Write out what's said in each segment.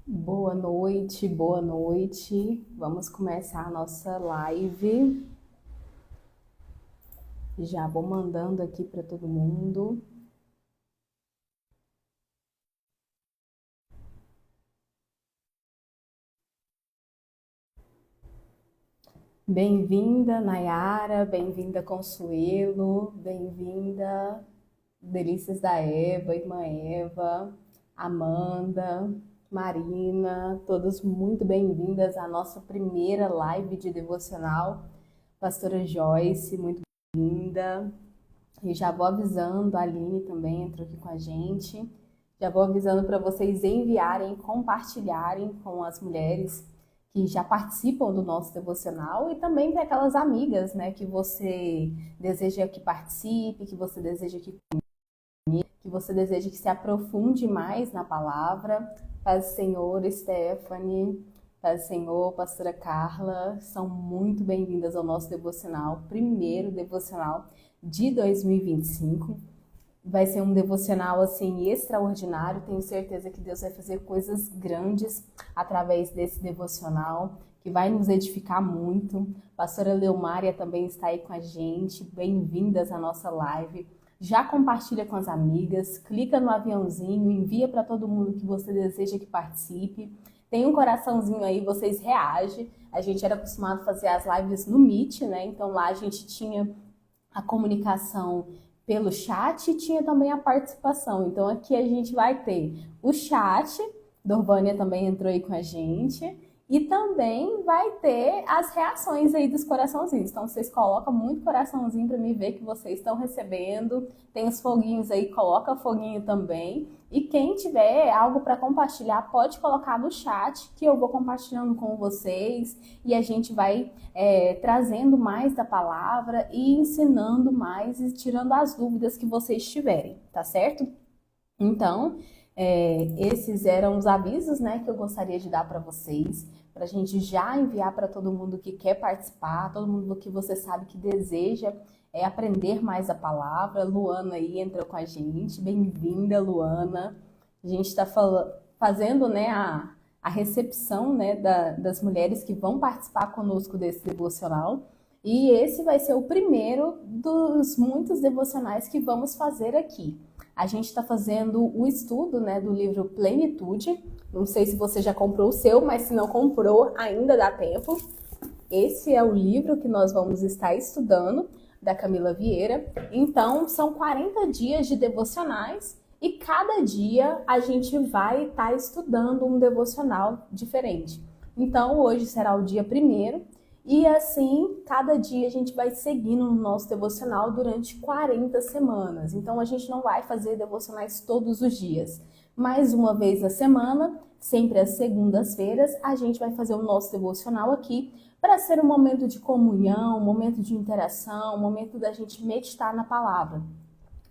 Boa noite, boa noite. Vamos começar a nossa live. Já vou mandando aqui para todo mundo. Bem-vinda, Nayara, bem-vinda, Consuelo, bem-vinda, Delícias da Eva, Irmã Eva, Amanda, Marina, todas muito bem-vindas à nossa primeira live de devocional. Pastora Joyce, muito bem-vinda. E já vou avisando, a Aline também entrou aqui com a gente. Já vou avisando para vocês enviarem, compartilharem com as mulheres que já participam do nosso devocional e também para aquelas amigas, né, que você deseja que participe, que você deseja que se aprofunde mais na palavra. Paz do Senhor, Stephanie, Paz do Senhor, Pastora Carla, são muito bem-vindas ao nosso devocional, primeiro devocional de 2025. Vai ser um devocional assim extraordinário. Tenho certeza que Deus vai fazer coisas grandes através desse devocional, que vai nos edificar muito. Pastora Leomária também está aí com a gente. Bem-vindas à nossa live. Já compartilha com as amigas, clica no aviãozinho, envia para todo mundo que você deseja que participe. Tem um coraçãozinho aí, vocês reagem. A gente era acostumado a fazer as lives no Meet, né? Então lá a gente tinha a comunicação pelo chat e tinha também a participação. Então aqui a gente vai ter o chat, Dorvânia também entrou aí com a gente, e também vai ter as reações aí dos coraçãozinhos. Então vocês colocam muito coraçãozinho para me ver que vocês estão recebendo. Tem os foguinhos aí, coloca foguinho também. E quem tiver algo para compartilhar, pode colocar no chat, que eu vou compartilhando com vocês. E a gente vai trazendo mais da palavra e ensinando mais e tirando as dúvidas que vocês tiverem, tá certo? Então, esses eram os avisos, né, que eu gostaria de dar para vocês, para a gente já enviar para todo mundo que quer participar, todo mundo que você sabe que deseja aprender mais a palavra. Luana aí entrou com a gente, bem-vinda, Luana. A gente está fazendo, né, a recepção, né, das mulheres que vão participar conosco desse devocional. E esse vai ser o primeiro dos muitos devocionais que vamos fazer aqui. A gente está fazendo o estudo, né, do livro Plenitude. Não sei se você já comprou o seu, mas se não comprou, ainda dá tempo. Esse é o livro que nós vamos estar estudando, da Camila Vieira. Então, são 40 dias de devocionais e cada dia a gente vai estar estudando um devocional diferente. Então, hoje será o dia primeiro. E assim, cada dia a gente vai seguindo no nosso devocional durante 40 semanas. Então a gente não vai fazer devocionais todos os dias. Mais uma vez na semana, sempre às segundas-feiras, a gente vai fazer o nosso devocional aqui para ser um momento de comunhão, um momento de interação, um momento da gente meditar na palavra.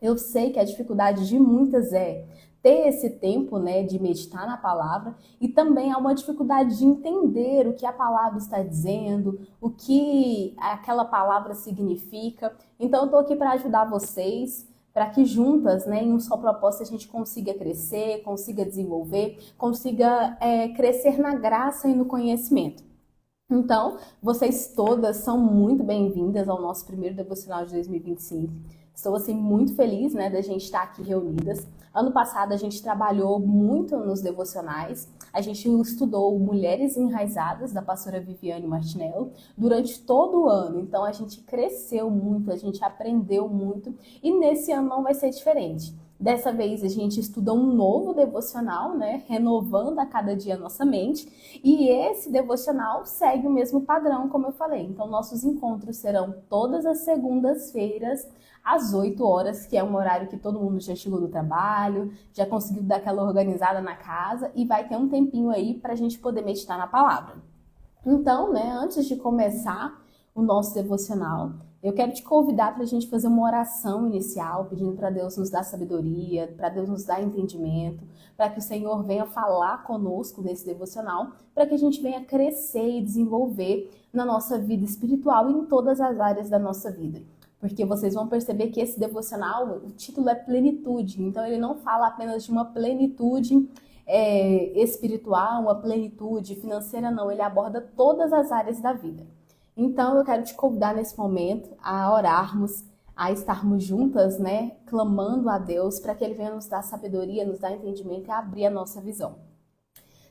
Eu sei que a dificuldade de muitas é ter esse tempo, né, de meditar na palavra, e também há uma dificuldade de entender o que a palavra está dizendo, o que aquela palavra significa. Então eu estou aqui para ajudar vocês, para que juntas, né, em um só propósito, a gente consiga crescer, consiga desenvolver, consiga crescer na graça e no conhecimento. Então, vocês todas são muito bem-vindas ao nosso primeiro devocional de 2025. Estou, assim, muito feliz, né, da gente estar aqui reunidas. Ano passado a gente trabalhou muito nos devocionais. A gente estudou Mulheres Enraizadas, da pastora Viviane Martinello, durante todo o ano. Então a gente cresceu muito, a gente aprendeu muito. E nesse ano não vai ser diferente. Dessa vez a gente estuda um novo devocional, né? Renovando a cada dia a nossa mente. E esse devocional segue o mesmo padrão, como eu falei. Então nossos encontros serão todas as segundas-feiras, às 8 horas, que é um horário que todo mundo já chegou do trabalho, já conseguiu dar aquela organizada na casa e vai ter um tempinho aí para a gente poder meditar na palavra. Então, né, antes de começar o nosso devocional, eu quero te convidar para a gente fazer uma oração inicial, pedindo para Deus nos dar sabedoria, para Deus nos dar entendimento, para que o Senhor venha falar conosco nesse devocional, para que a gente venha crescer e desenvolver na nossa vida espiritual e em todas as áreas da nossa vida. Porque vocês vão perceber que esse devocional, o título é plenitude, então ele não fala apenas de uma plenitude espiritual, uma plenitude financeira, não. Ele aborda todas as áreas da vida. Então, eu quero te convidar nesse momento a orarmos, a estarmos juntas, né, clamando a Deus para que Ele venha nos dar sabedoria, nos dar entendimento e abrir a nossa visão.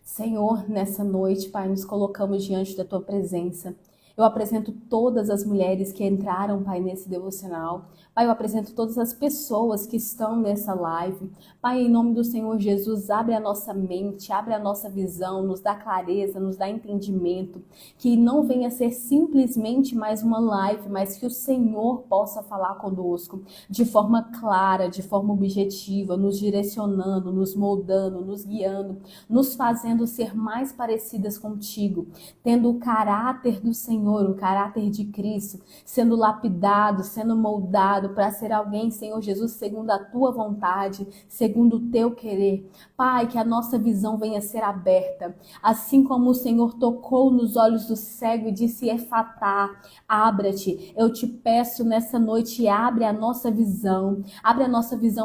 Senhor, nessa noite, Pai, nos colocamos diante da Tua presença. Eu apresento todas as mulheres que entraram, Pai, nesse devocional. Pai, eu apresento todas as pessoas que estão nessa live. Pai, em nome do Senhor Jesus, abre a nossa mente, abre a nossa visão, nos dá clareza, nos dá entendimento. Que não venha ser simplesmente mais uma live, mas que o Senhor possa falar conosco de forma clara, de forma objetiva, nos direcionando, nos moldando, nos guiando, nos fazendo ser mais parecidas contigo, tendo o caráter do Senhor, o caráter de Cristo, sendo lapidado, sendo moldado para ser alguém, Senhor Jesus, segundo a Tua vontade, segundo o Teu querer. Pai, que a nossa visão venha ser aberta, assim como o Senhor tocou nos olhos do cego e disse: Efatá, abra-te. Eu te peço nessa noite, abre a nossa visão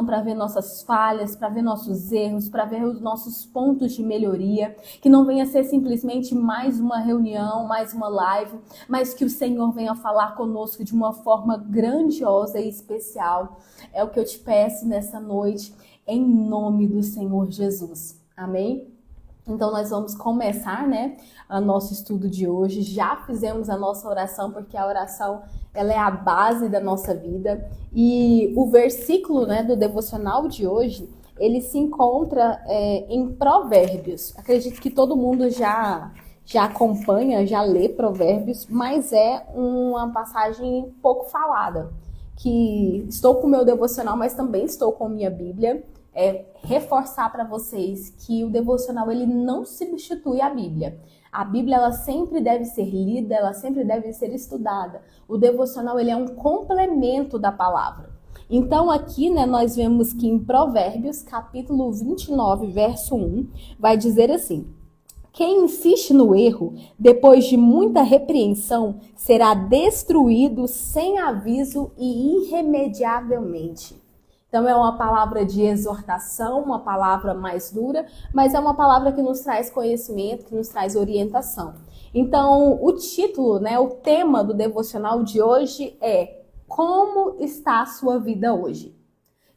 para ver nossas falhas, para ver nossos erros, para ver os nossos pontos de melhoria, que não venha ser simplesmente mais uma reunião, mais uma live, mas que o Senhor venha falar conosco de uma forma grandiosa e especial. É o que eu te peço nessa noite, em nome do Senhor Jesus. Amém? Então nós vamos começar, né, o nosso estudo de hoje. Já fizemos a nossa oração, porque a oração ela é a base da nossa vida. E o versículo, né, do devocional de hoje, ele se encontra em Provérbios. Acredito que todo mundo já acompanha, já lê Provérbios, mas é uma passagem pouco falada, que estou com o meu devocional, mas também estou com a minha Bíblia. Reforçar para vocês que o devocional ele não substitui a Bíblia. A Bíblia ela sempre deve ser lida, ela sempre deve ser estudada. O devocional ele é um complemento da palavra. Então aqui, né, nós vemos que em Provérbios, capítulo 29, verso 1, vai dizer assim: quem insiste no erro, depois de muita repreensão, será destruído sem aviso e irremediavelmente. Então é uma palavra de exortação, uma palavra mais dura, mas é uma palavra que nos traz conhecimento, que nos traz orientação. Então o título, né, o tema do devocional de hoje é: como está a sua vida hoje?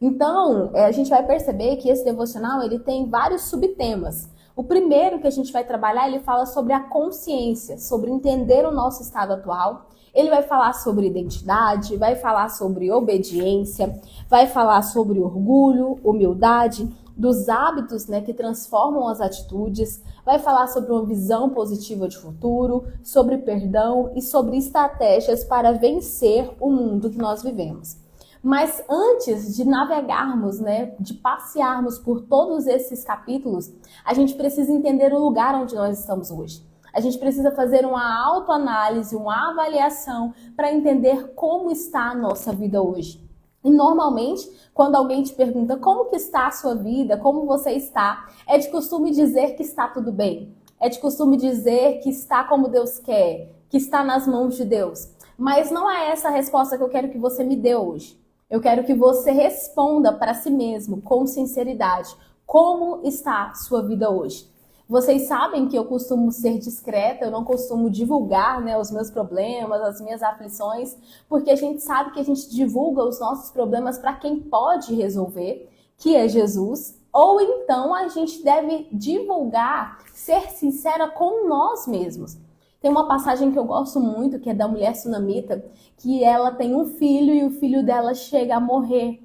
Então a gente vai perceber que esse devocional ele tem vários subtemas. O primeiro que a gente vai trabalhar, ele fala sobre a consciência, sobre entender o nosso estado atual. Ele vai falar sobre identidade, vai falar sobre obediência, vai falar sobre orgulho, humildade, dos hábitos, né, que transformam as atitudes, vai falar sobre uma visão positiva de futuro, sobre perdão e sobre estratégias para vencer o mundo que nós vivemos. Mas antes de navegarmos, né, de passearmos por todos esses capítulos, a gente precisa entender o lugar onde nós estamos hoje. A gente precisa fazer uma autoanálise, uma avaliação para entender como está a nossa vida hoje. E normalmente, quando alguém te pergunta como que está a sua vida, como você está, é de costume dizer que está tudo bem. É de costume dizer que está como Deus quer, que está nas mãos de Deus. Mas não é essa a resposta que eu quero que você me dê hoje. Eu quero que você responda para si mesmo, com sinceridade, como está a sua vida hoje. Vocês sabem que eu costumo ser discreta, eu não costumo divulgar, né, os meus problemas, as minhas aflições, porque a gente sabe que a gente divulga os nossos problemas para quem pode resolver, que é Jesus, ou então a gente deve divulgar, ser sincera com nós mesmos. Tem uma passagem que eu gosto muito, que é da mulher sunamita, que ela tem um filho e o filho dela chega a morrer.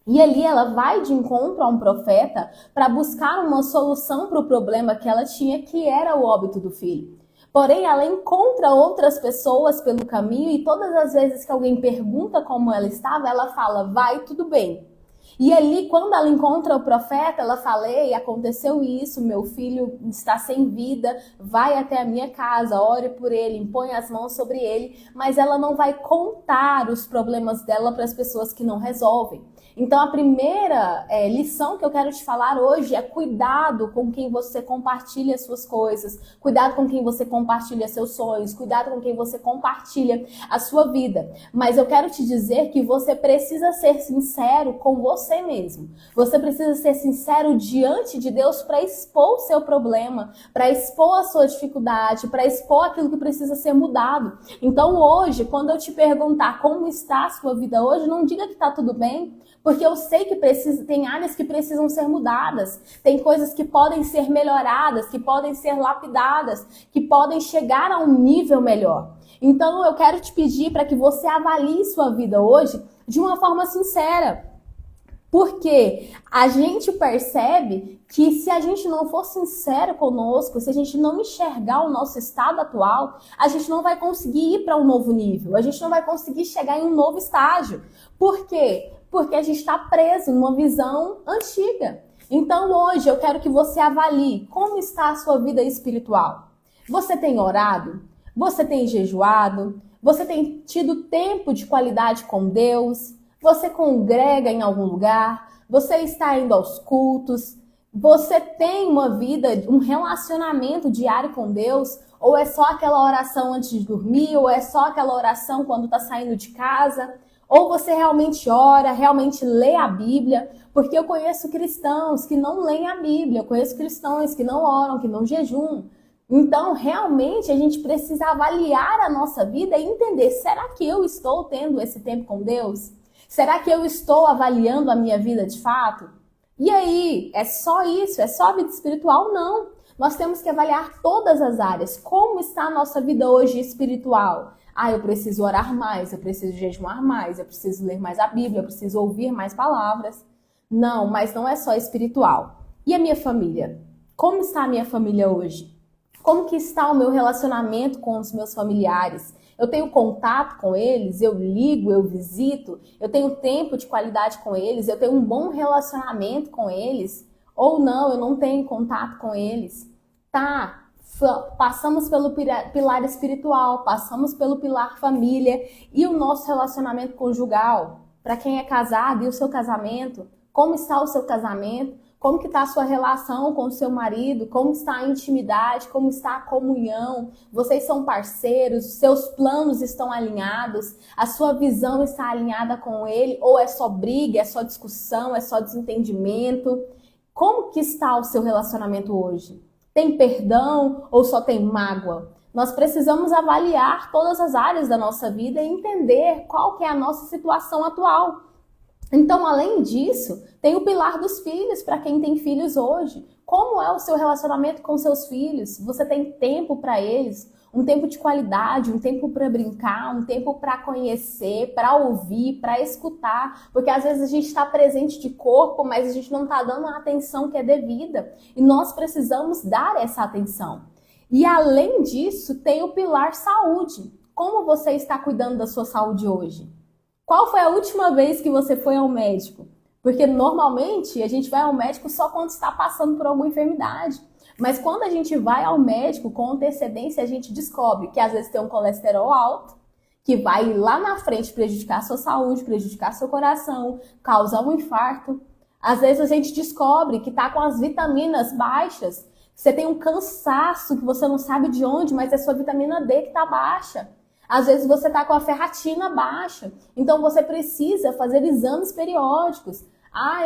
E ali ela vai de encontro a um profeta para buscar uma solução para o problema que ela tinha, que era o óbito do filho. Porém, ela encontra outras pessoas pelo caminho e todas as vezes que alguém pergunta como ela estava, ela fala: vai, tudo bem. E ali, quando ela encontra o profeta, ela fala: ei, aconteceu isso, meu filho está sem vida, vai até a minha casa, ore por ele, impõe as mãos sobre ele, mas ela não vai contar os problemas dela para as pessoas que não resolvem. Então, a primeira lição que eu quero te falar hoje é cuidado com quem você compartilha suas coisas, cuidado com quem você compartilha seus sonhos, cuidado com quem você compartilha a sua vida. Mas eu quero te dizer que você precisa ser sincero com você mesmo. Você precisa ser sincero diante de Deus para expor o seu problema, para expor a sua dificuldade, para expor aquilo que precisa ser mudado. Então hoje, quando eu te perguntar como está a sua vida hoje, não diga que está tudo bem, porque eu sei que tem áreas que precisam ser mudadas, tem coisas que podem ser melhoradas, que podem ser lapidadas, que podem chegar a um nível melhor. Então eu quero te pedir para que você avalie sua vida hoje de uma forma sincera. Porque a gente percebe que se a gente não for sincero conosco, se a gente não enxergar o nosso estado atual, a gente não vai conseguir ir para um novo nível, a gente não vai conseguir chegar em um novo estágio. Por quê? Porque a gente está preso numa visão antiga. Então hoje eu quero que você avalie como está a sua vida espiritual. Você tem orado? Você tem jejuado? Você tem tido tempo de qualidade com Deus? Você congrega em algum lugar? Você está indo aos cultos? Você tem uma vida, um relacionamento diário com Deus? Ou é só aquela oração antes de dormir? Ou é só aquela oração quando está saindo de casa? Ou você realmente ora, realmente lê a Bíblia? Porque eu conheço cristãos que não leem a Bíblia, eu conheço cristãos que não oram, que não jejuam. Então, realmente, a gente precisa avaliar a nossa vida e entender, será que eu estou tendo esse tempo com Deus? Será que eu estou avaliando a minha vida de fato? E aí, é só isso? É só a vida espiritual? Não. Nós temos que avaliar todas as áreas. Como está a nossa vida hoje espiritual? Eu preciso orar mais, eu preciso jejuar mais, eu preciso ler mais a Bíblia, eu preciso ouvir mais palavras. Não, mas não é só espiritual. E a minha família? Como está a minha família hoje? Como que está o meu relacionamento com os meus familiares? Eu tenho contato com eles, eu ligo, eu visito, eu tenho tempo de qualidade com eles, eu tenho um bom relacionamento com eles, ou não, eu não tenho contato com eles. Tá, passamos pelo pilar espiritual, passamos pelo pilar família e o nosso relacionamento conjugal. Para quem é casado e o seu casamento, como está o seu casamento? Como que está a sua relação com o seu marido? Como está a intimidade? Como está a comunhão? Vocês são parceiros? Os seus planos estão alinhados? A sua visão está alinhada com ele? Ou é só briga, é só discussão, é só desentendimento? Como que está o seu relacionamento hoje? Tem perdão ou só tem mágoa? Nós precisamos avaliar todas as áreas da nossa vida e entender qual que é a nossa situação atual. Então, além disso, tem o pilar dos filhos, para quem tem filhos hoje. Como é o seu relacionamento com seus filhos? Você tem tempo para eles? Um tempo de qualidade, um tempo para brincar, um tempo para conhecer, para ouvir, para escutar. Porque às vezes a gente está presente de corpo, mas a gente não está dando a atenção que é devida. E nós precisamos dar essa atenção. E além disso, tem o pilar saúde. Como você está cuidando da sua saúde hoje? Qual foi a última vez que você foi ao médico? Porque normalmente a gente vai ao médico só quando está passando por alguma enfermidade. Mas quando a gente vai ao médico com antecedência, a gente descobre que às vezes tem um colesterol alto, que vai lá na frente prejudicar a sua saúde, prejudicar seu coração, causar um infarto. Às vezes a gente descobre que está com as vitaminas baixas. Você tem um cansaço que você não sabe de onde, mas é sua vitamina D que está baixa. Às vezes você está com a ferritina baixa, então você precisa fazer exames periódicos.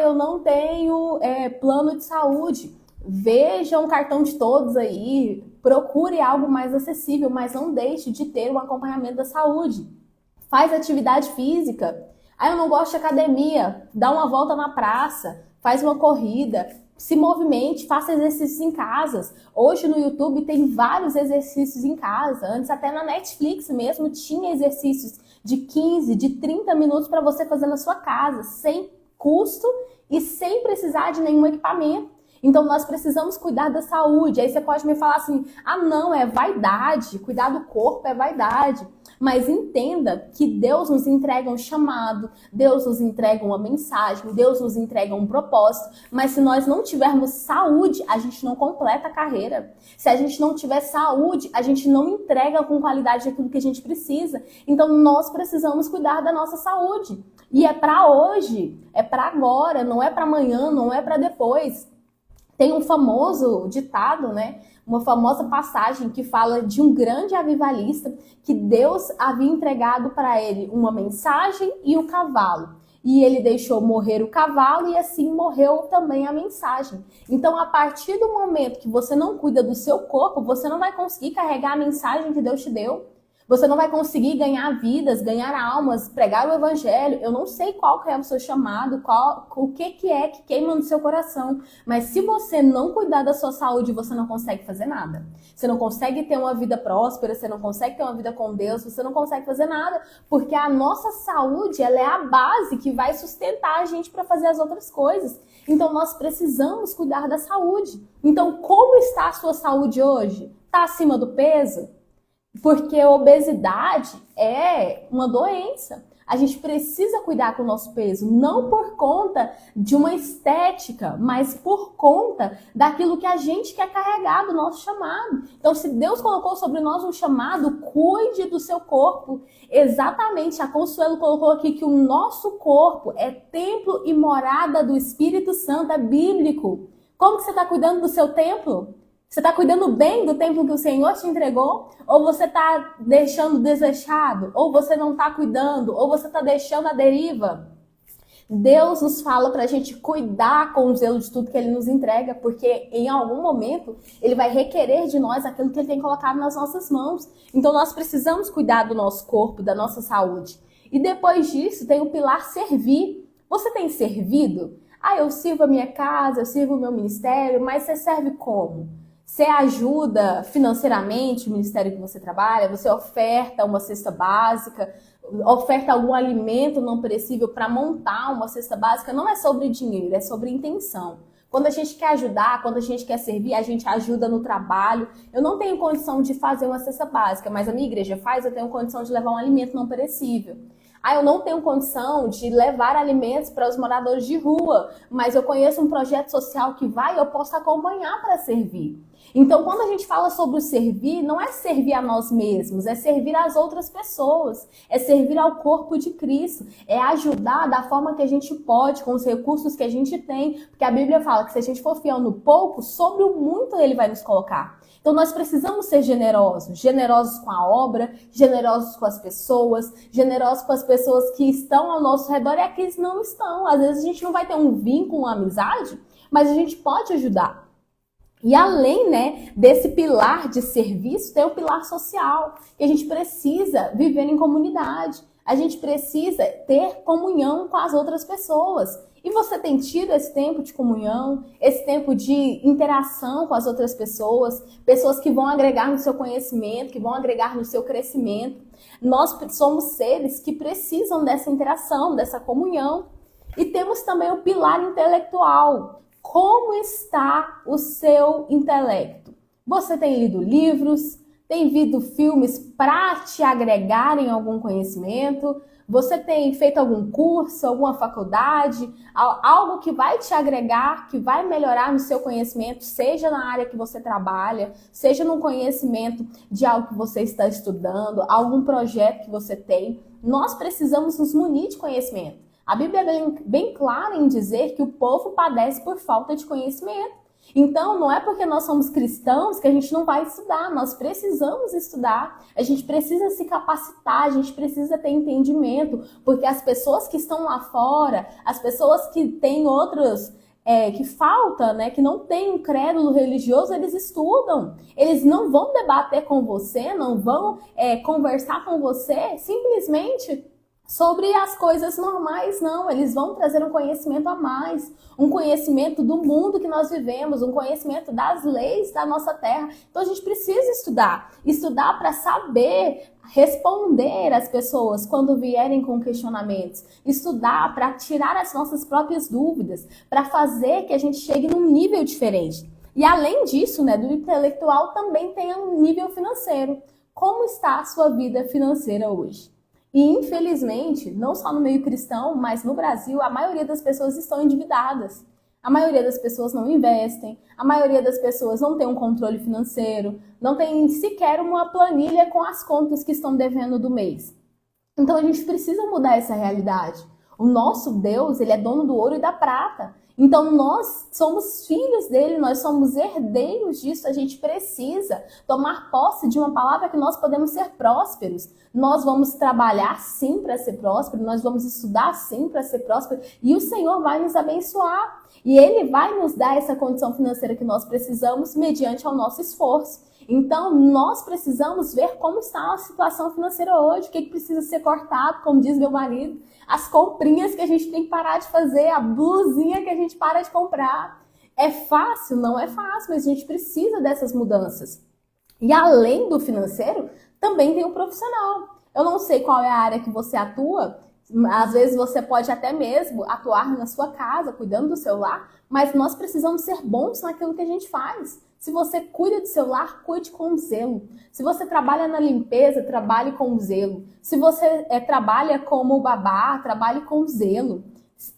Eu não tenho plano de saúde. Veja um cartão de todos aí, procure algo mais acessível, mas não deixe de ter um acompanhamento da saúde. Faz atividade física. Eu não gosto de academia, dá uma volta na praça, faz uma corrida. Se movimente, faça exercícios em casa. Hoje no YouTube tem vários exercícios em casa. Antes até na Netflix mesmo tinha exercícios de 15, de 30 minutos para você fazer na sua casa, sem custo e sem precisar de nenhum equipamento. Então nós precisamos cuidar da saúde. Aí você pode me falar assim, não, é vaidade, cuidar do corpo é vaidade. Mas entenda que Deus nos entrega um chamado, Deus nos entrega uma mensagem, Deus nos entrega um propósito, mas se nós não tivermos saúde, a gente não completa a carreira. Se a gente não tiver saúde, a gente não entrega com qualidade aquilo que a gente precisa. Então nós precisamos cuidar da nossa saúde. E é para hoje, é para agora, não é para amanhã, não é para depois. Tem um famoso ditado, né? Uma famosa passagem que fala de um grande avivalista que Deus havia entregado para ele uma mensagem e o cavalo. E ele deixou morrer o cavalo e assim morreu também a mensagem. Então, a partir do momento que você não cuida do seu corpo, você não vai conseguir carregar a mensagem que Deus te deu. Você não vai conseguir ganhar vidas, ganhar almas, pregar o evangelho. Eu não sei qual que é o seu chamado, o que é que queima no seu coração. Mas se você não cuidar da sua saúde, você não consegue fazer nada. Você não consegue ter uma vida próspera, você não consegue ter uma vida com Deus, você não consegue fazer nada. Porque a nossa saúde, ela é a base que vai sustentar a gente para fazer as outras coisas. Então nós precisamos cuidar da saúde. Então como está a sua saúde hoje? Está acima do peso? Porque a obesidade é uma doença. A gente precisa cuidar com o nosso peso, não por conta de uma estética, mas por conta daquilo que a gente quer carregar do nosso chamado. Então, se Deus colocou sobre nós um chamado, cuide do seu corpo. Exatamente, a Consuelo colocou aqui que o nosso corpo é templo e morada do Espírito Santo, é bíblico. Como que você está cuidando do seu templo? Você está cuidando bem do templo que o Senhor te entregou? Ou você está deixando desleixado? Ou você não está cuidando? Ou você está deixando a deriva? Deus nos fala para a gente cuidar com o zelo de tudo que Ele nos entrega, porque em algum momento Ele vai requerer de nós aquilo que Ele tem colocado nas nossas mãos. Então nós precisamos cuidar do nosso corpo, da nossa saúde. E depois disso tem o pilar servir. Você tem servido? Eu sirvo a minha casa, eu sirvo o meu ministério, mas você serve como? Você ajuda financeiramente o ministério que você trabalha? Você oferta uma cesta básica? Oferta algum alimento não perecível para montar uma cesta básica? Não é sobre dinheiro, é sobre intenção. Quando a gente quer ajudar, quando a gente quer servir, a gente ajuda no trabalho. Eu não tenho condição de fazer uma cesta básica, mas a minha igreja faz, eu tenho condição de levar um alimento não perecível. Eu não tenho condição de levar alimentos para os moradores de rua, mas eu conheço um projeto social que vai, eu posso acompanhar para servir. Então, quando a gente fala sobre o servir, não é servir a nós mesmos, é servir às outras pessoas, é servir ao corpo de Cristo, é ajudar da forma que a gente pode, com os recursos que a gente tem, porque a Bíblia fala que se a gente for fiel no pouco, sobre o muito Ele vai nos colocar. Então nós precisamos ser generosos, generosos com a obra, generosos com as pessoas que estão ao nosso redor e aqueles que não estão. Às vezes a gente não vai ter um vínculo, uma amizade, mas a gente pode ajudar. E além, desse pilar de serviço, tem o pilar social, que a gente precisa viver em comunidade. A gente precisa ter comunhão com as outras pessoas. E você tem tido esse tempo de comunhão, esse tempo de interação com as outras pessoas, pessoas que vão agregar no seu conhecimento, que vão agregar no seu crescimento. Nós somos seres que precisam dessa interação, dessa comunhão. E temos também o pilar intelectual. Como está o seu intelecto? Você tem lido livros? Tem visto filmes para te agregar em algum conhecimento? Você tem feito algum curso, alguma faculdade, algo que vai te agregar, que vai melhorar no seu conhecimento, seja na área que você trabalha, seja no conhecimento de algo que você está estudando, algum projeto que você tem. Nós precisamos nos munir de conhecimento. A Bíblia é bem clara em dizer que o povo padece por falta de conhecimento. Então, não é porque nós somos cristãos que a gente não vai estudar, nós precisamos estudar, a gente precisa se capacitar, a gente precisa ter entendimento, porque as pessoas que estão lá fora, as pessoas que têm outros, que falta, que não têm um crédulo religioso, eles estudam, eles não vão debater com você, não vão conversar com você, simplesmente sobre as coisas normais, não. Eles vão trazer um conhecimento a mais, um conhecimento do mundo que nós vivemos, um conhecimento das leis da nossa terra. Então a gente precisa estudar para saber responder às pessoas quando vierem com questionamentos, estudar para tirar as nossas próprias dúvidas, para fazer que a gente chegue num nível diferente. E além disso, do intelectual também tem um nível financeiro. como está a sua vida financeira hoje. E, infelizmente, não só no meio cristão, mas no Brasil, a maioria das pessoas estão endividadas. A maioria das pessoas não investem, a maioria das pessoas não tem um controle financeiro, não tem sequer uma planilha com as contas que estão devendo do mês. Então a gente precisa mudar essa realidade. O nosso Deus, ele é dono do ouro e da prata. Então nós somos filhos dele, nós somos herdeiros disso. A gente precisa tomar posse de uma palavra que nós podemos ser prósperos. Nós vamos trabalhar sim para ser próspero, nós vamos estudar sim para ser próspero e o Senhor vai nos abençoar. E ele vai nos dar essa condição financeira que nós precisamos mediante ao nosso esforço. Então, nós precisamos ver como está a situação financeira hoje, o que precisa ser cortado, como diz meu marido, as comprinhas que a gente tem que parar de fazer, a blusinha que a gente para de comprar. É fácil? Não é fácil, mas a gente precisa dessas mudanças. E além do financeiro, também tem o profissional. Eu não sei qual é a área que você atua, às vezes você pode até mesmo atuar na sua casa, cuidando do seu lar, mas nós precisamos ser bons naquilo que a gente faz. Se você cuida do seu lar, cuide com zelo. Se você trabalha na limpeza, trabalhe com zelo. Se você trabalha como babá, trabalhe com zelo.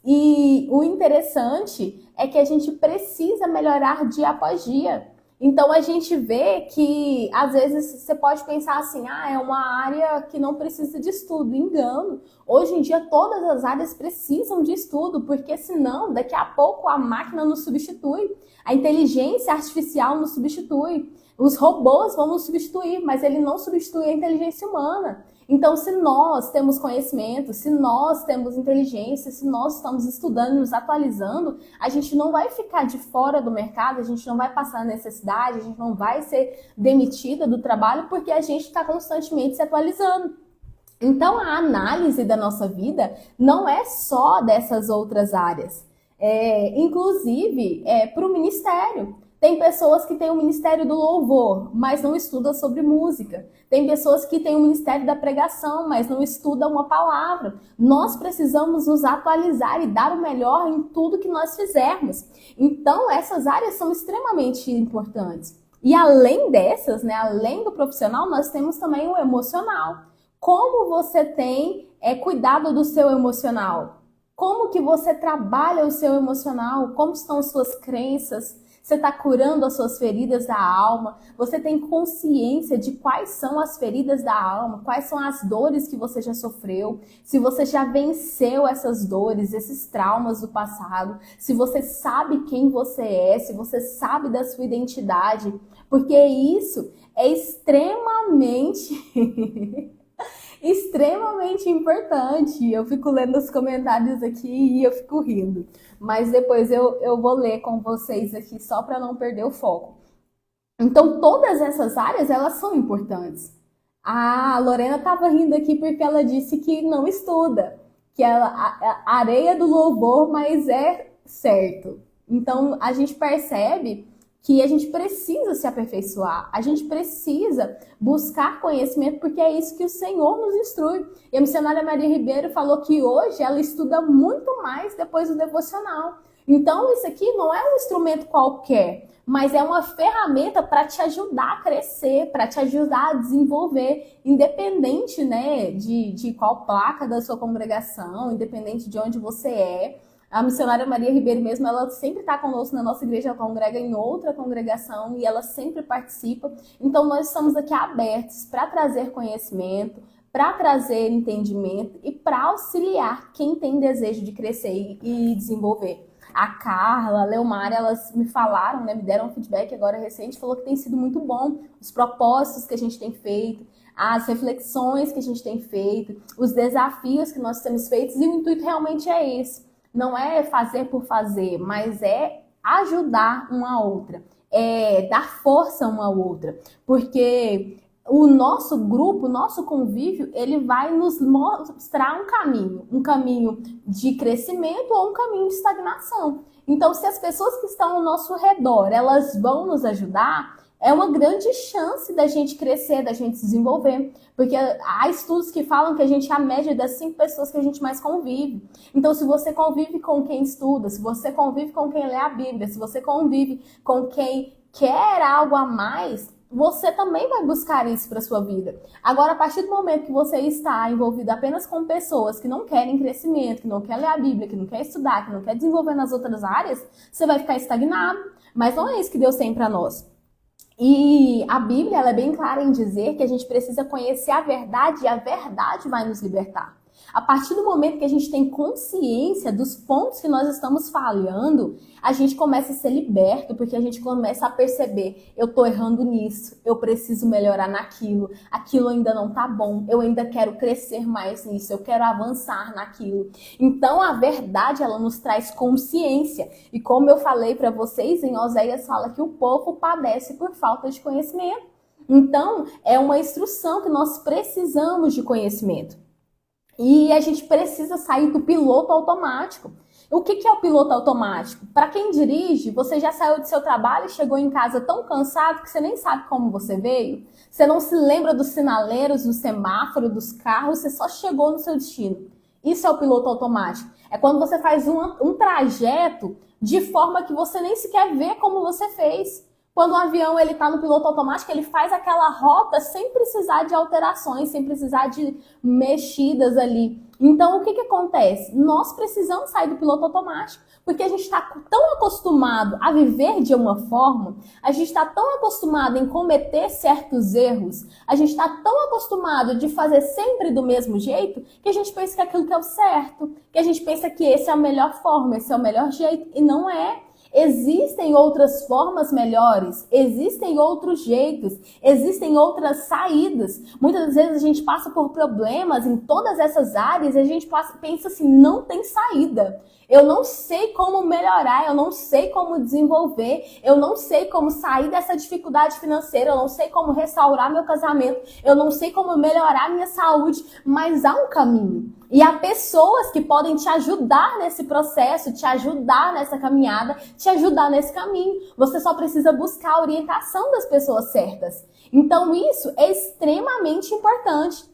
E o interessante é que a gente precisa melhorar dia após dia. Então a gente vê que às vezes você pode pensar assim, é uma área que não precisa de estudo. Engano. Hoje em dia todas as áreas precisam de estudo, porque senão daqui a pouco a máquina nos substitui, a inteligência artificial nos substitui, os robôs vão nos substituir, mas ele não substitui a inteligência humana. Então, se nós temos conhecimento, se nós temos inteligência, se nós estamos estudando, nos atualizando, a gente não vai ficar de fora do mercado, a gente não vai passar necessidade, a gente não vai ser demitida do trabalho porque a gente está constantemente se atualizando. Então, a análise da nossa vida não é só dessas outras áreas. Inclusive, para o ministério. Tem pessoas que têm o ministério do louvor, mas não estudam sobre música. Tem pessoas que têm o ministério da pregação, mas não estudam uma palavra. Nós precisamos nos atualizar e dar o melhor em tudo que nós fizermos. Então, essas áreas são extremamente importantes. E além dessas, além do profissional, nós temos também o emocional. Como você tem cuidado do seu emocional? Como que você trabalha o seu emocional? Como estão as suas crenças? Você está curando as suas feridas da alma? Você tem consciência de quais são as feridas da alma? Quais são as dores que você já sofreu? Se você já venceu essas dores, esses traumas do passado? Se você sabe quem você é? Se você sabe da sua identidade? Porque isso é extremamente importante. Eu fico lendo os comentários aqui e eu fico rindo. Mas depois eu vou ler com vocês aqui só para não perder o foco. Então, todas essas áreas, elas são importantes. A Lorena estava rindo aqui porque ela disse que não estuda. Que a areia do louvor, mas é certo. Então, a gente percebe que a gente precisa se aperfeiçoar, a gente precisa buscar conhecimento, porque é isso que o Senhor nos instrui. E a missionária Maria Ribeiro falou que hoje ela estuda muito mais depois do devocional. Então isso aqui não é um instrumento qualquer, mas é uma ferramenta para te ajudar a crescer, para te ajudar a desenvolver, independente de qual placa da sua congregação, independente de onde você é. A missionária Maria Ribeiro mesmo, ela sempre está conosco na nossa igreja, ela congrega em outra congregação e ela sempre participa. Então nós estamos aqui abertos para trazer conhecimento, para trazer entendimento e para auxiliar quem tem desejo de crescer e desenvolver. A Carla, a Leomar, elas me falaram, me deram um feedback agora recente, falou que tem sido muito bom os propósitos que a gente tem feito, as reflexões que a gente tem feito, os desafios que nós temos feito, e o intuito realmente é esse. Não é fazer por fazer, mas é ajudar uma a outra, é dar força uma a outra, porque o nosso grupo, o nosso convívio, ele vai nos mostrar um caminho de crescimento ou um caminho de estagnação. Então, se as pessoas que estão ao nosso redor, elas vão nos ajudar, é uma grande chance da gente crescer, da gente se desenvolver. Porque há estudos que falam que a gente é a média das 5 pessoas que a gente mais convive. Então, se você convive com quem estuda, se você convive com quem lê a Bíblia, se você convive com quem quer algo a mais, você também vai buscar isso para sua vida. Agora, a partir do momento que você está envolvido apenas com pessoas que não querem crescimento, que não querem ler a Bíblia, que não querem estudar, que não querem desenvolver nas outras áreas, você vai ficar estagnado. Mas não é isso que Deus tem para nós. E a Bíblia, ela é bem clara em dizer que a gente precisa conhecer a verdade e a verdade vai nos libertar. A partir do momento que a gente tem consciência dos pontos que nós estamos falhando, a gente começa a ser liberto, porque a gente começa a perceber, eu tô errando nisso, eu preciso melhorar naquilo, aquilo ainda não tá bom, eu ainda quero crescer mais nisso, eu quero avançar naquilo. Então a verdade, ela nos traz consciência. E como eu falei para vocês, em Oséias fala que o povo padece por falta de conhecimento. Então é uma instrução que nós precisamos de conhecimento. E a gente precisa sair do piloto automático. O que é o piloto automático? Para quem dirige, você já saiu do seu trabalho e chegou em casa tão cansado que você nem sabe como você veio. Você não se lembra dos sinaleiros, do semáforo, dos carros, você só chegou no seu destino. Isso é o piloto automático. É quando você faz um trajeto de forma que você nem sequer vê como você fez. Quando o avião está no piloto automático, ele faz aquela rota sem precisar de alterações, sem precisar de mexidas ali. Então, o que acontece? Nós precisamos sair do piloto automático, porque a gente está tão acostumado a viver de uma forma, a gente está tão acostumado em cometer certos erros, a gente está tão acostumado de fazer sempre do mesmo jeito, que a gente pensa que aquilo que é o certo, que a gente pensa que esse é a melhor forma, esse é o melhor jeito, e não é. Existem outras formas melhores, existem outros jeitos, existem outras saídas. Muitas vezes a gente passa por problemas em todas essas áreas e a gente pensa assim, não tem saída. Eu não sei como melhorar, eu não sei como desenvolver, eu não sei como sair dessa dificuldade financeira, eu não sei como restaurar meu casamento, eu não sei como melhorar minha saúde, mas há um caminho. E há pessoas que podem te ajudar nesse processo, te ajudar nessa caminhada, te ajudar nesse caminho. Você só precisa buscar a orientação das pessoas certas. Então isso é extremamente importante.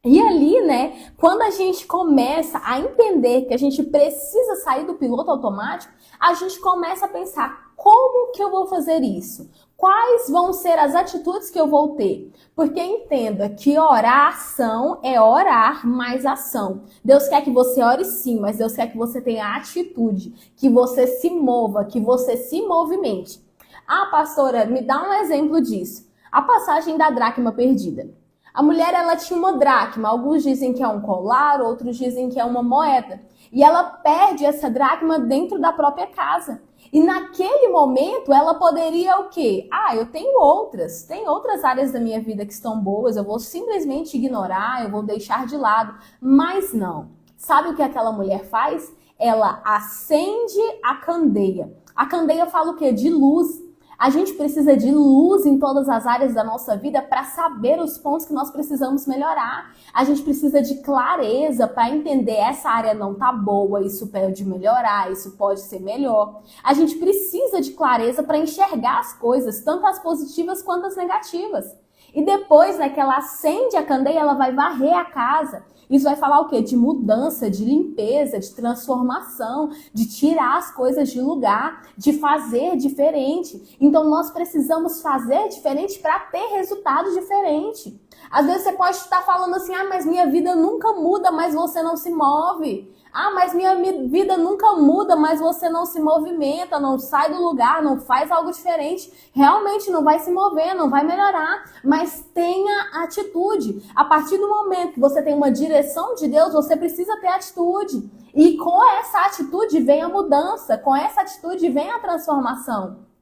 E ali, né, quando a gente começa a entender que a gente precisa sair do piloto automático, a gente começa a pensar, como que eu vou fazer isso? Quais vão ser as atitudes que eu vou ter? Porque entenda que oração é orar mais ação. Deus quer que você ore sim, mas Deus quer que você tenha atitude, que você se mova, que você se movimente. Ah, pastora, me dá um exemplo disso. A passagem da dracma perdida. A mulher, ela tinha uma dracma, alguns dizem que é um colar, outros dizem que é uma moeda. E ela perde essa dracma dentro da própria casa. E naquele momento, ela poderia o quê? Ah, eu tenho outras áreas da minha vida que estão boas, eu vou simplesmente ignorar, eu vou deixar de lado. Mas não. Sabe o que aquela mulher faz? Ela acende a candeia. A candeia fala o quê? De luz. A gente precisa de luz em todas as áreas da nossa vida para saber os pontos que nós precisamos melhorar. A gente precisa de clareza para entender essa área não tá boa, isso pode melhorar, isso pode ser melhor. A gente precisa de clareza para enxergar as coisas, tanto as positivas quanto as negativas. E depois, né, que ela acende a candeia, ela vai varrer a casa. Isso vai falar o quê? De mudança, de limpeza, de transformação, de tirar as coisas de lugar, de fazer diferente. Então nós precisamos fazer diferente para ter resultado diferente. Às vezes você pode estar falando assim, ah, mas minha vida nunca muda, mas você não se move. Ah, mas minha vida nunca muda, mas você não se movimenta, não sai do lugar, não faz algo diferente. Realmente não vai se mover, não vai melhorar, mas tenha atitude. A partir do momento que você tem uma direção de Deus, você precisa ter atitude. E com essa atitude vem a mudança, com essa atitude vem a transformação.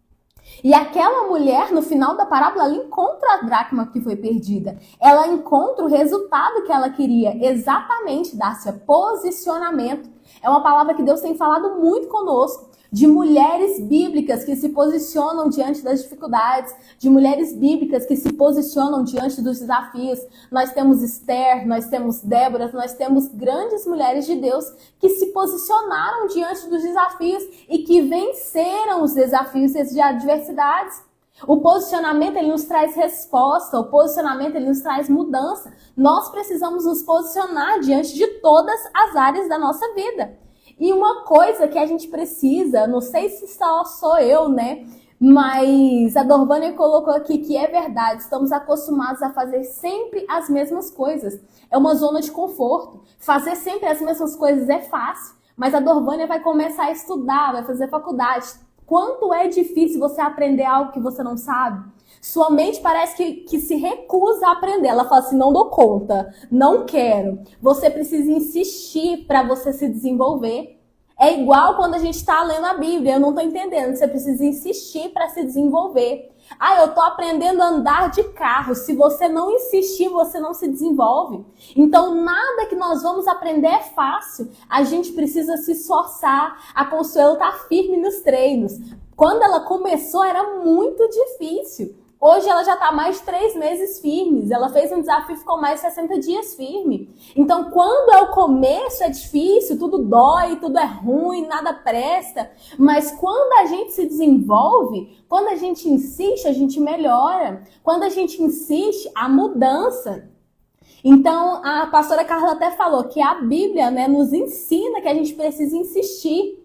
E aquela mulher, no final da parábola, ela encontra a dracma que foi perdida. Ela encontra o resultado que ela queria, exatamente, dar-se posicionamento. É uma palavra que Deus tem falado muito conosco, de mulheres bíblicas que se posicionam diante das dificuldades, de mulheres bíblicas que se posicionam diante dos desafios. Nós temos Esther, nós temos Débora, nós temos grandes mulheres de Deus que se posicionaram diante dos desafios e que venceram os desafios e as adversidades. O posicionamento, ele nos traz resposta, o posicionamento, ele nos traz mudança. Nós precisamos nos posicionar diante de todas as áreas da nossa vida. E uma coisa que a gente precisa, não sei se só sou eu, né? Mas a Dorvânia colocou aqui que é verdade, estamos acostumados a fazer sempre as mesmas coisas. É uma zona de conforto. Fazer sempre as mesmas coisas é fácil, mas a Dorvânia vai começar a estudar, vai fazer faculdade. Quanto é difícil você aprender algo que você não sabe? Sua mente parece que se recusa a aprender. Ela fala assim, não dou conta, não quero. Você precisa insistir para você se desenvolver. É igual quando a gente está lendo a Bíblia, eu não estou entendendo. Você precisa insistir para se desenvolver. Eu estou aprendendo a andar de carro. Se você não insistir, você não se desenvolve. Então, nada que nós vamos aprender é fácil. A gente precisa se esforçar. A Consuelo está firme nos treinos. Quando ela começou, era muito difícil. Hoje ela já está mais de 3 meses firmes. Ela fez um desafio e ficou mais de 60 dias firme. Então, quando é o começo, é difícil, tudo dói, tudo é ruim, nada presta. Mas quando a gente se desenvolve, quando a gente insiste, a gente melhora. Quando a gente insiste, há mudança. Então, a pastora Carla até falou que a Bíblia, né, nos ensina que a gente precisa insistir.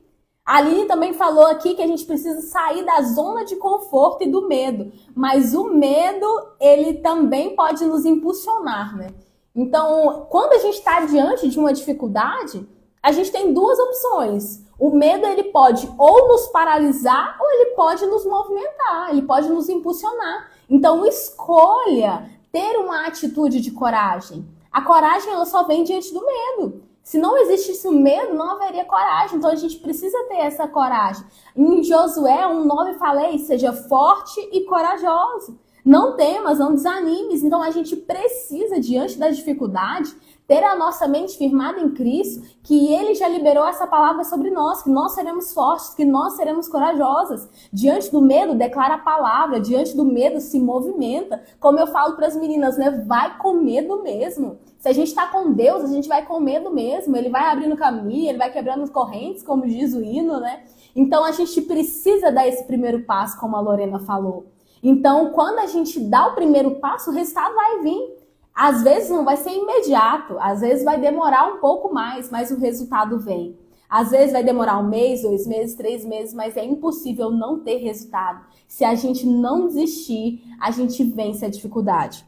A Aline também falou aqui que a gente precisa sair da zona de conforto e do medo. Mas o medo, ele também pode nos impulsionar, né? Então, quando a gente está diante de uma dificuldade, a gente tem 2 opções. O medo, ele pode ou nos paralisar ou ele pode nos movimentar, ele pode nos impulsionar. Então, escolha ter uma atitude de coragem. A coragem, ela só vem diante do medo. Se não existisse o medo, não haveria coragem. Então, a gente precisa ter essa coragem. Em Josué 1:9 falei, seja forte e corajoso. Não temas, não desanimes. Então, a gente precisa, diante da dificuldade, ter a nossa mente firmada em Cristo, que Ele já liberou essa palavra sobre nós, que nós seremos fortes, que nós seremos corajosas. Diante do medo, declara a palavra. Diante do medo, se movimenta. Como eu falo para as meninas, né? Vai com medo mesmo. Se a gente está com Deus, a gente vai com medo mesmo. Ele vai abrindo caminho, Ele vai quebrando correntes, como diz o hino, né? Então, a gente precisa dar esse primeiro passo, como a Lorena falou. Então, quando a gente dá o primeiro passo, o resultado vai vir. Às vezes não vai ser imediato, às vezes vai demorar um pouco mais, mas o resultado vem. Às vezes vai demorar 1 mês, 2 meses, 3 meses, mas é impossível não ter resultado. Se a gente não desistir, a gente vence a dificuldade.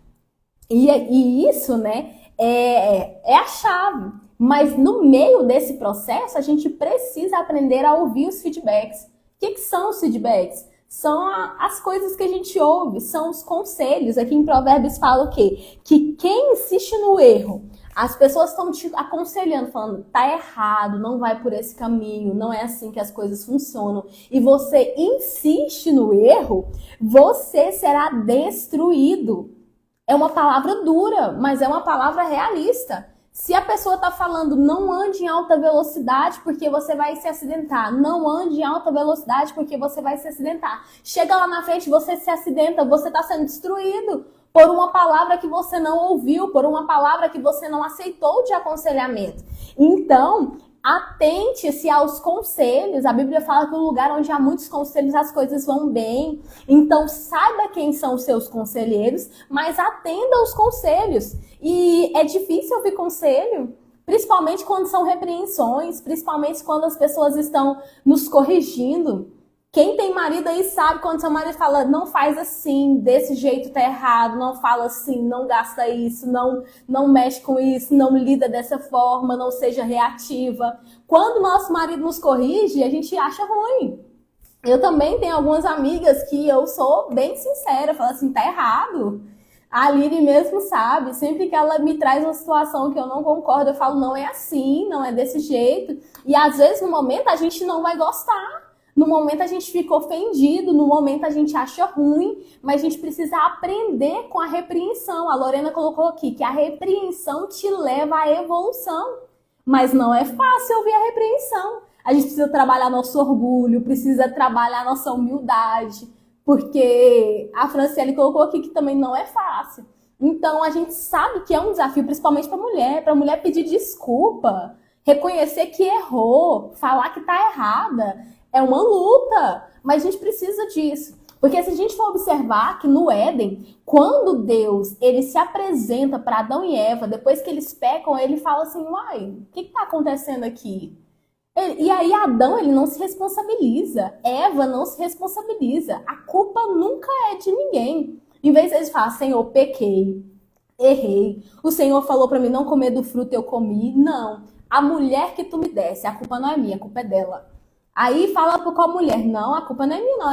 E isso, né, é a chave. Mas no meio desse processo, a gente precisa aprender a ouvir os feedbacks. O que são os feedbacks? São as coisas que a gente ouve, são os conselhos. Aqui em Provérbios fala o quê? Que quem insiste no erro, as pessoas estão te aconselhando, falando, tá errado, não vai por esse caminho, não é assim que as coisas funcionam. E você insiste no erro, você será destruído. É uma palavra dura, mas é uma palavra realista. Se a pessoa está falando, não ande em alta velocidade porque você vai se acidentar. Não ande em alta velocidade porque você vai se acidentar. Chega lá na frente, você se acidenta, você está sendo destruído por uma palavra que você não ouviu, por uma palavra que você não aceitou de aconselhamento. Então, atente-se aos conselhos. A Bíblia fala que no lugar onde há muitos conselhos as coisas vão bem. Então saiba quem são os seus conselheiros, mas atenda aos conselhos. E é difícil ouvir conselho, principalmente quando são repreensões, principalmente quando as pessoas estão nos corrigindo. Quem tem marido aí sabe quando seu marido fala, não faz assim, desse jeito tá errado, não fala assim, não gasta isso, não mexe com isso, não lida dessa forma, não seja reativa. Quando nosso marido nos corrige, a gente acha ruim. Eu também tenho algumas amigas que eu sou bem sincera, falo assim, tá errado. A Aline mesmo sabe, sempre que ela me traz uma situação que eu não concordo, eu falo, não é assim, não é desse jeito. E às vezes no momento a gente não vai gostar. No momento a gente fica ofendido, no momento a gente acha ruim, mas a gente precisa aprender com a repreensão. A Lorena colocou aqui que a repreensão te leva à evolução, mas não é fácil ouvir a repreensão. A gente precisa trabalhar nosso orgulho, precisa trabalhar nossa humildade, porque a Franciele colocou aqui que também não é fácil. Então a gente sabe que é um desafio, principalmente para a mulher pedir desculpa, reconhecer que errou, falar que está errada. É uma luta, mas a gente precisa disso. Porque se a gente for observar que no Éden, quando Deus ele se apresenta para Adão e Eva, depois que eles pecam, ele fala assim, uai, o que está acontecendo aqui? E aí Adão, ele não se responsabiliza. Eva não se responsabiliza. A culpa nunca é de ninguém. Em vez de eles falar, Senhor, pequei, errei. O Senhor falou para mim não comer do fruto, eu comi. Não. A mulher que tu me desse, a culpa não é minha, a culpa é dela. Aí fala com a mulher, não, a culpa não é minha, não.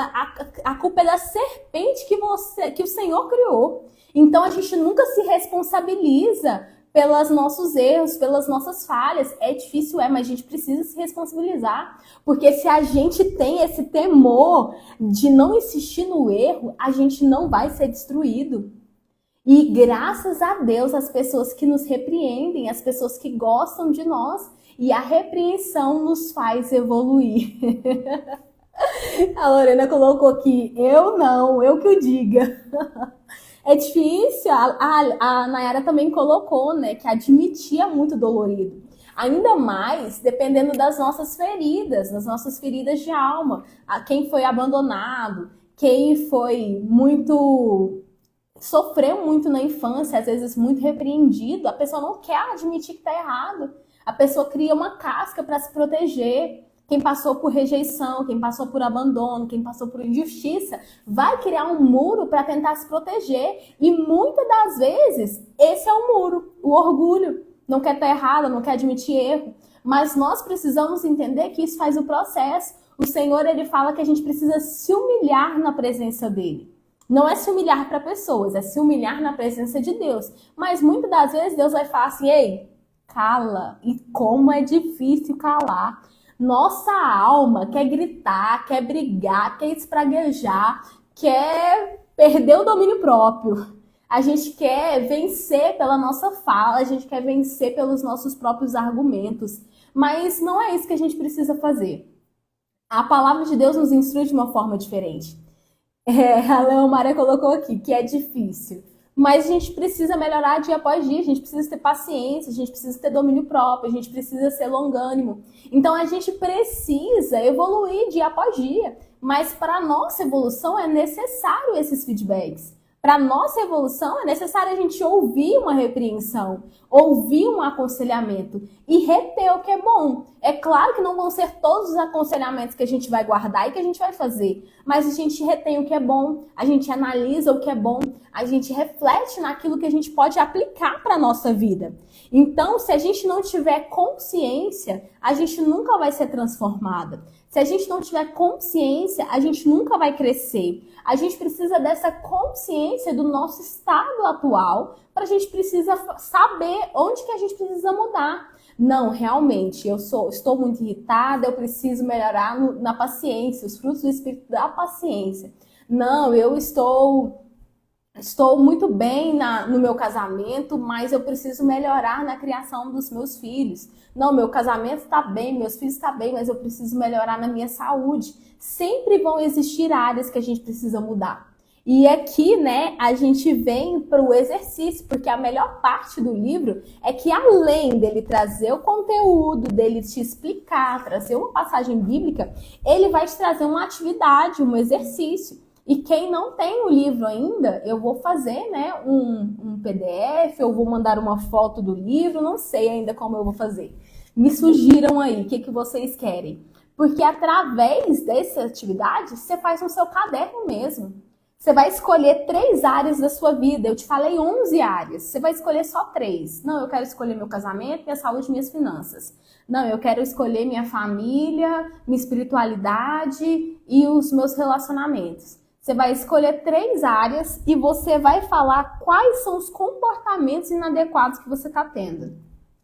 A culpa é da serpente que o Senhor criou. Então a gente nunca se responsabiliza pelos nossos erros, pelas nossas falhas. É difícil, mas a gente precisa se responsabilizar. Porque se a gente tem esse temor de não insistir no erro, a gente não vai ser destruído. E graças a Deus, as pessoas que nos repreendem, as pessoas que gostam de nós, e a repreensão nos faz evoluir. A Lorena colocou aqui, eu não, eu que o diga. É difícil, a Nayara também colocou, né, que admitir é muito dolorido. Ainda mais dependendo das nossas feridas de alma. Quem foi abandonado, quem foi sofreu muito na infância, às vezes muito repreendido, a pessoa não quer admitir que está errado. A pessoa cria uma casca para se proteger. Quem passou por rejeição, quem passou por abandono, quem passou por injustiça, vai criar um muro para tentar se proteger. E muitas das vezes, esse é o muro, o orgulho. Não quer estar errado, não quer admitir erro. Mas nós precisamos entender que isso faz o processo. O Senhor, ele fala que a gente precisa se humilhar na presença dele. Não é se humilhar para pessoas, é se humilhar na presença de Deus. Mas muitas das vezes Deus vai falar assim, ei, cala. E como é difícil calar. Nossa alma quer gritar, quer brigar, quer espraguejar, quer perder o domínio próprio. A gente quer vencer pela nossa fala, a gente quer vencer pelos nossos próprios argumentos. Mas não é isso que a gente precisa fazer. A palavra de Deus nos instrui de uma forma diferente. A Leomária colocou aqui que é difícil. Mas a gente precisa melhorar dia após dia, a gente precisa ter paciência, a gente precisa ter domínio próprio, a gente precisa ser longânimo. Então a gente precisa evoluir dia após dia. Mas para a nossa evolução é necessário esses feedbacks. Para a nossa evolução é necessário a gente ouvir uma repreensão, ouvir um aconselhamento e reter o que é bom. É claro que não vão ser todos os aconselhamentos que a gente vai guardar e que a gente vai fazer, mas a gente retém o que é bom, a gente analisa o que é bom, a gente reflete naquilo que a gente pode aplicar para a nossa vida. Então, se a gente não tiver consciência, a gente nunca vai ser transformada. Se a gente não tiver consciência, a gente nunca vai crescer. A gente precisa dessa consciência do nosso estado atual para a gente precisa saber onde que a gente precisa mudar. Não, realmente, estou muito irritada, eu preciso melhorar na paciência, os frutos do Espírito da paciência. Não, eu estou muito bem no meu casamento, mas eu preciso melhorar na criação dos meus filhos. Não, meu casamento está bem, meus filhos estão bem, mas eu preciso melhorar na minha saúde. Sempre vão existir áreas que a gente precisa mudar. E aqui, né, a gente vem para o exercício, porque a melhor parte do livro é que além dele trazer o conteúdo, dele te explicar, trazer uma passagem bíblica, ele vai te trazer uma atividade, um exercício. E quem não tem o livro ainda, eu vou fazer, né, um PDF, eu vou mandar uma foto do livro, não sei ainda como eu vou fazer. Me sugiram aí, o que vocês querem? Porque através dessa atividade, você faz no seu caderno mesmo. Você vai escolher 3 áreas da sua vida. Eu te falei 11 áreas. Você vai escolher só 3. Não, eu quero escolher meu casamento, minha saúde, minhas finanças. Não, eu quero escolher minha família, minha espiritualidade e os meus relacionamentos. Você vai escolher 3 áreas e você vai falar quais são os comportamentos inadequados que você está tendo.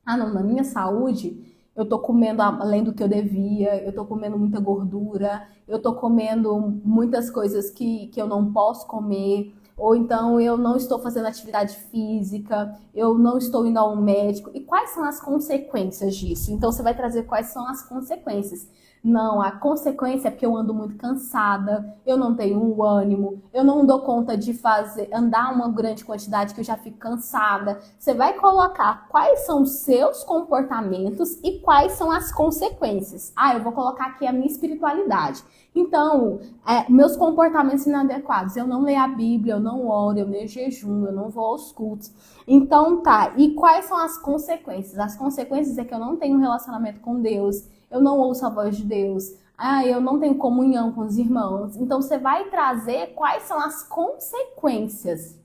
Ah, não, na minha saúde, eu tô comendo além do que eu devia, eu tô comendo muita gordura, eu tô comendo muitas coisas que eu não posso comer, ou então eu não estou fazendo atividade física, eu não estou indo ao médico. E quais são as consequências disso? Então você vai trazer quais são as consequências. Não, a consequência é porque eu ando muito cansada, eu não tenho um ânimo, eu não dou conta de andar uma grande quantidade que eu já fico cansada. Você vai colocar quais são os seus comportamentos e quais são as consequências. Ah, eu vou colocar aqui a minha espiritualidade. Então, meus comportamentos inadequados, eu não leio a Bíblia, eu não oro, eu não jejum, eu não vou aos cultos. Então tá, e quais são as consequências? As consequências é que eu não tenho um relacionamento com Deus, eu não ouço a voz de Deus, eu não tenho comunhão com os irmãos. Então você vai trazer quais são as consequências.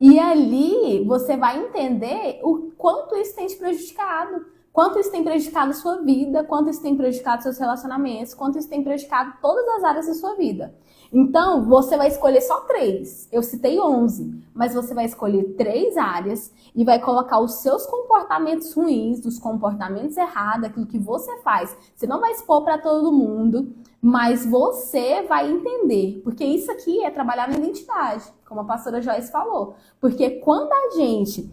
E ali você vai entender o quanto isso tem te prejudicado. Quanto isso tem prejudicado a sua vida, quanto isso tem prejudicado seus relacionamentos, quanto isso tem prejudicado todas as áreas da sua vida. Então, você vai escolher só 3. Eu citei 11, mas você vai escolher 3 áreas e vai colocar os seus comportamentos ruins, os comportamentos errados, aquilo que você faz. Você não vai expor para todo mundo, mas você vai entender. Porque isso aqui é trabalhar na identidade, como a pastora Joyce falou. Porque quando a gente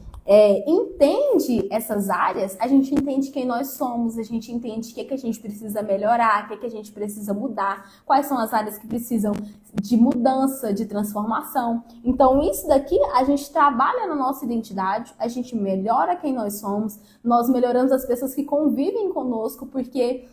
entende essas áreas, a gente entende quem nós somos, a gente entende o que a gente precisa melhorar, o que a gente precisa mudar, quais são as áreas que precisam de mudança, de transformação. Então isso daqui a gente trabalha na nossa identidade, a gente melhora quem nós somos, nós melhoramos as pessoas que convivem conosco, porque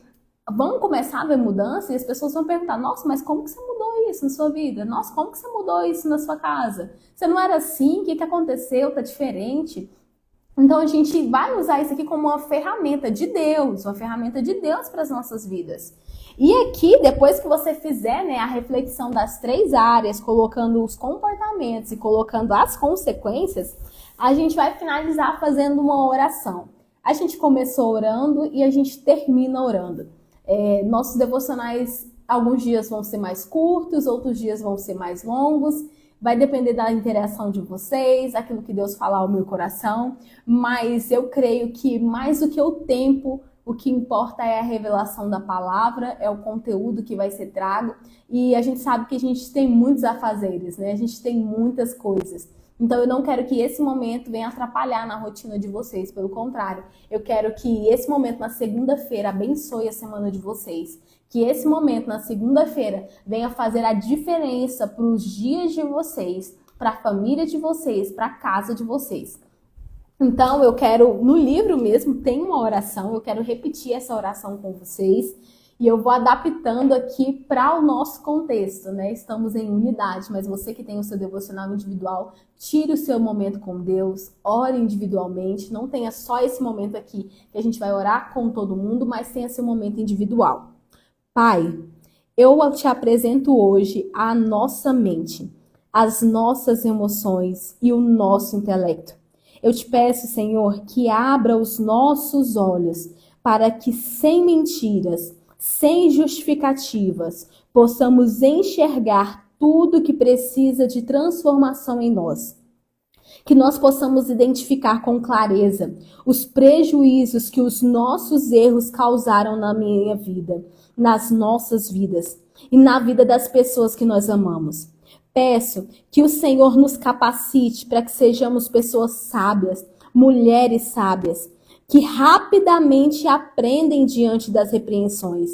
vão começar a ver mudança e as pessoas vão perguntar, nossa, mas como que você mudou isso na sua vida? Nossa, como que você mudou isso na sua casa? Você não era assim? O que aconteceu? Tá diferente? Então a gente vai usar isso aqui como uma ferramenta de Deus para as nossas vidas. E aqui, depois que você fizer, né, a reflexão das 3 áreas, colocando os comportamentos e colocando as consequências, a gente vai finalizar fazendo uma oração. A gente começou orando e a gente termina orando. Nossos devocionais, alguns dias vão ser mais curtos, outros dias vão ser mais longos. Vai depender da interação de vocês, aquilo que Deus falar ao meu coração. Mas eu creio que mais do que o tempo, o que importa é a revelação da palavra, é o conteúdo que vai ser trago. E a gente sabe que a gente tem muitos afazeres, né? A gente tem muitas coisas. Então eu não quero que esse momento venha atrapalhar na rotina de vocês, pelo contrário. Eu quero que esse momento na segunda-feira abençoe a semana de vocês. Que esse momento na segunda-feira venha fazer a diferença para os dias de vocês, para a família de vocês, para a casa de vocês. Então eu quero, no livro mesmo, tem uma oração, eu quero repetir essa oração com vocês. E eu vou adaptando aqui para o nosso contexto, né? Estamos em unidade, mas você que tem o seu devocional individual, tire o seu momento com Deus, ore individualmente, não tenha só esse momento aqui que a gente vai orar com todo mundo, mas tenha seu momento individual. Pai, eu te apresento hoje a nossa mente, as nossas emoções e o nosso intelecto. Eu te peço, Senhor, que abra os nossos olhos para que sem mentiras, sem justificativas, possamos enxergar tudo que precisa de transformação em nós. Que nós possamos identificar com clareza os prejuízos que os nossos erros causaram na minha vida, nas nossas vidas e na vida das pessoas que nós amamos. Peço que o Senhor nos capacite para que sejamos pessoas sábias, mulheres sábias, que rapidamente aprendem diante das repreensões.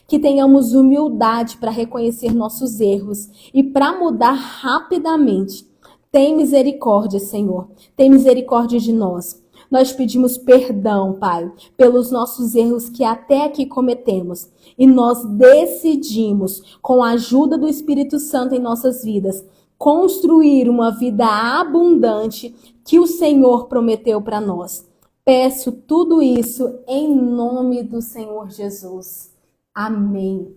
Que tenhamos humildade para reconhecer nossos erros e para mudar rapidamente. Tem misericórdia, Senhor. Tem misericórdia de nós. Nós pedimos perdão, Pai, pelos nossos erros que até aqui cometemos. E nós decidimos, com a ajuda do Espírito Santo em nossas vidas, construir uma vida abundante que o Senhor prometeu para nós. Peço tudo isso em nome do Senhor Jesus. Amém.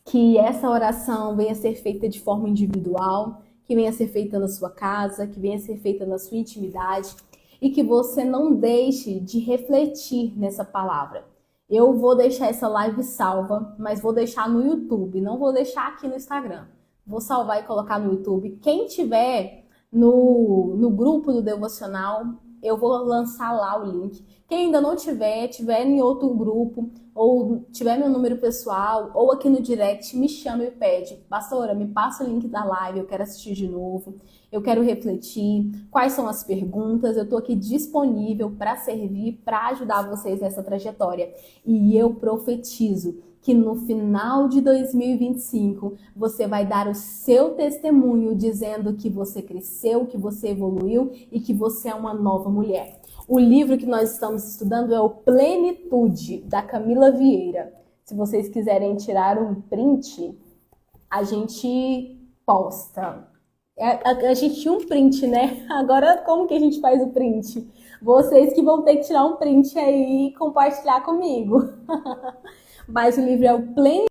Que essa oração venha ser feita de forma individual, que venha ser feita na sua casa, que venha ser feita na sua intimidade e que você não deixe de refletir nessa palavra. Eu vou deixar essa live salva, mas vou deixar no YouTube, não vou deixar aqui no Instagram. Vou salvar e colocar no YouTube. Quem tiver no grupo do Devocional, eu vou lançar lá o link. Quem ainda não tiver em outro grupo, ou tiver meu número pessoal, ou aqui no direct, me chama e pede. Pastora, me passa o link da live, eu quero assistir de novo, eu quero refletir, quais são as perguntas, eu estou aqui disponível para servir, para ajudar vocês nessa trajetória. E eu profetizo que no final de 2025 você vai dar o seu testemunho dizendo que você cresceu, que você evoluiu e que você é uma nova mulher. O livro que nós estamos estudando é o Plenitude, da Camila Vieira. Se vocês quiserem tirar um print, a gente posta. A gente tinha um print, né? Agora como que a gente faz o print? Vocês que vão ter que tirar um print aí e compartilhar comigo. Mas o livro é o Pleno